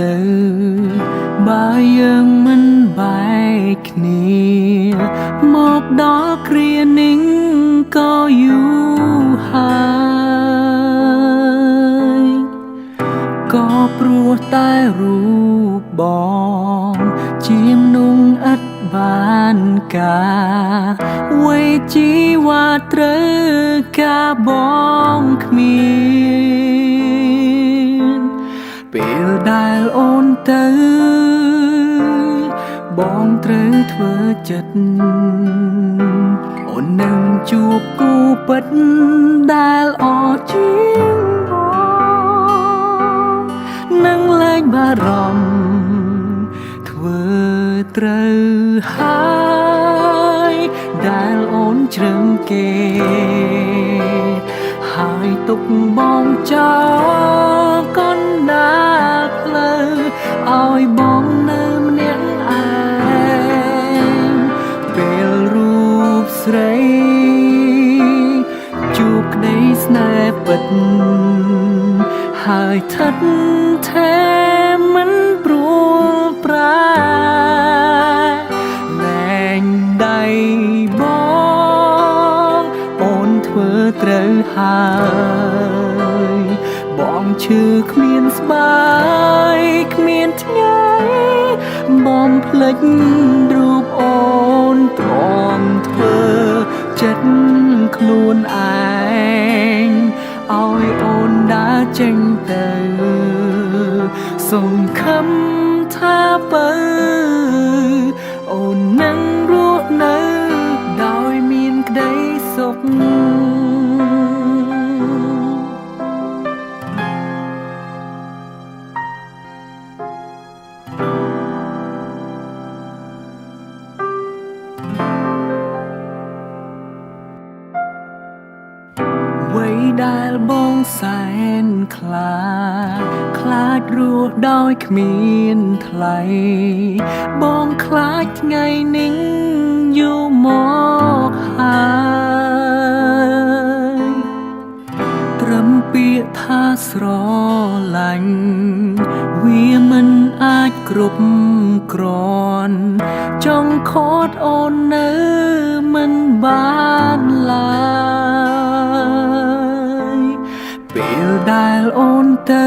ទៅបើយើងមិនបែកគ្នាមកដល់គ្រានេះក៏យូរហើយក៏ព្រោះតែរូបបងជាមនុស្សឥតបានការវ័យជីវ៉ាត្រូវការបងគ្មានពេលដែលអូនទៅបងត្រូវធ្វើចិត្តអូននឹងជួបគូពិតដែលអរជាងបងនឹងលែងបារម្ភធ្វើត្រូវហើយដែលអូនជ្រឹងគេហើយទុកបងចោលកណ្ដាលផ្លូវឲ្យបងនៅម្នាក់ឯងពេលរូបស្រីជួបក្តីស្នេហ៍ពិតហើយថិតថេរមិនព្រួលប្រែលែងដៃបងអូនធ្វើត្រូវហើយបងឈឺគ្មានស្បាយគ្មានថ្ងៃបងភ្លេចរូបអូនទ្រាំធ្វើចិត្តខ្លួនឯងឲ្យអូនដើរចេញទៅសង្ឃឹមថាបើអូននឹងរស់នៅដោយមានក្តីសុខអ្វីដែលបងសែនខ្លាចរស់ដោយគ្មានថ្លៃបងខ្លាចថ្ងៃនេះយូរមកហើយត្រឹមពាក្យថាស្រឡាញ់វាមិនអាចគ្រប់គ្រាន់ចង់ខកអូននៅមិនបានឡើយពេលដែលអូនទៅ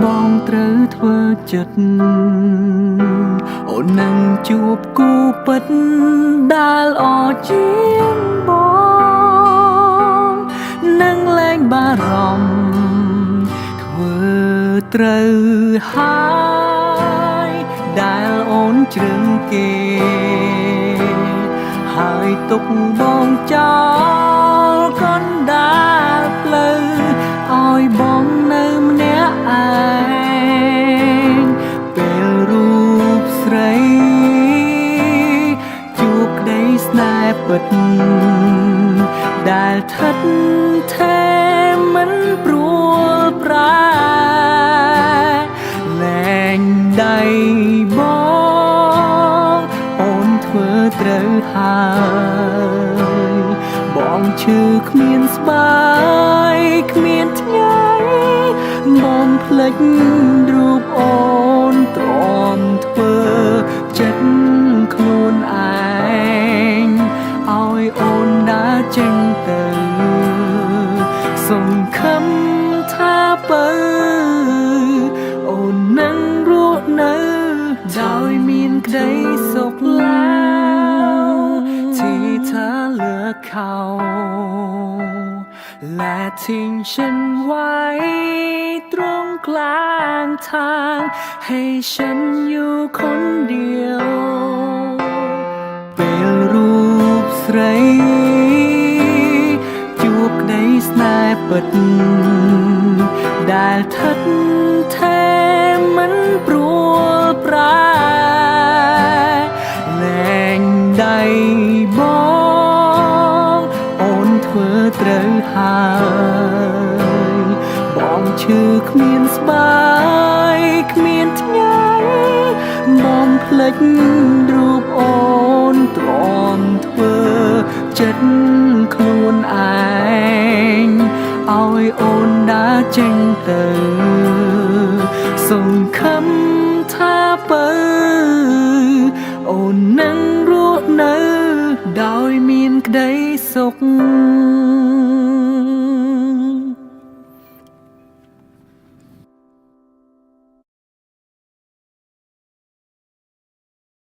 បងត្រូវធ្វើចិត្តអូននឹងជួបគូពិតដែលអរជាងបងនឹងលែងបារម្ភធ្វើត្រូវហើយដែលអូនជ្រឹងគេហើយទុកបងចោលកណ្ដាលផ្លូវឲ្យបងនៅម្នាក់ឯងពេលរូបស្រីជួបក្តីស្នេហ៍ពិតដែលថិតថេរមិនព្រួលប្រែលែងដៃបងអូនធ្វើត្រូវហើយបងឈឺគ្មានស្បាយគ្មានថ្ងៃបងភ្លេចរូបអូនទ្រាំធ្វើចិត្តខ្លួនឯងឲ្យអូនដើរចេញទៅសង្ឃឹមថាបើអូននឹងរស់នៅដោយមានក្តីសុខឡើងที่เธอเลือกเขาและทิ้งฉันไว้ตรงกลางทางให้ฉันอยู่คนเดียวពេលរូបស្រីជួបក្តីស្នេហ៍ពិតដែលថិតថេរមិនព្រួលប្រែលែងដៃបងអូនធ្វើត្រូវហើយបងឈឺគ្មានស្បាយគ្មានថ្ងៃបងភ្លេចរូបអូនទ្រាំធ្វើចិត្តខ្លួនឯងឲ្យអូនដើរចេញទៅ សង្ឃឹមថាបើអូននឹងរស់នៅដោយមានក្តីសុខ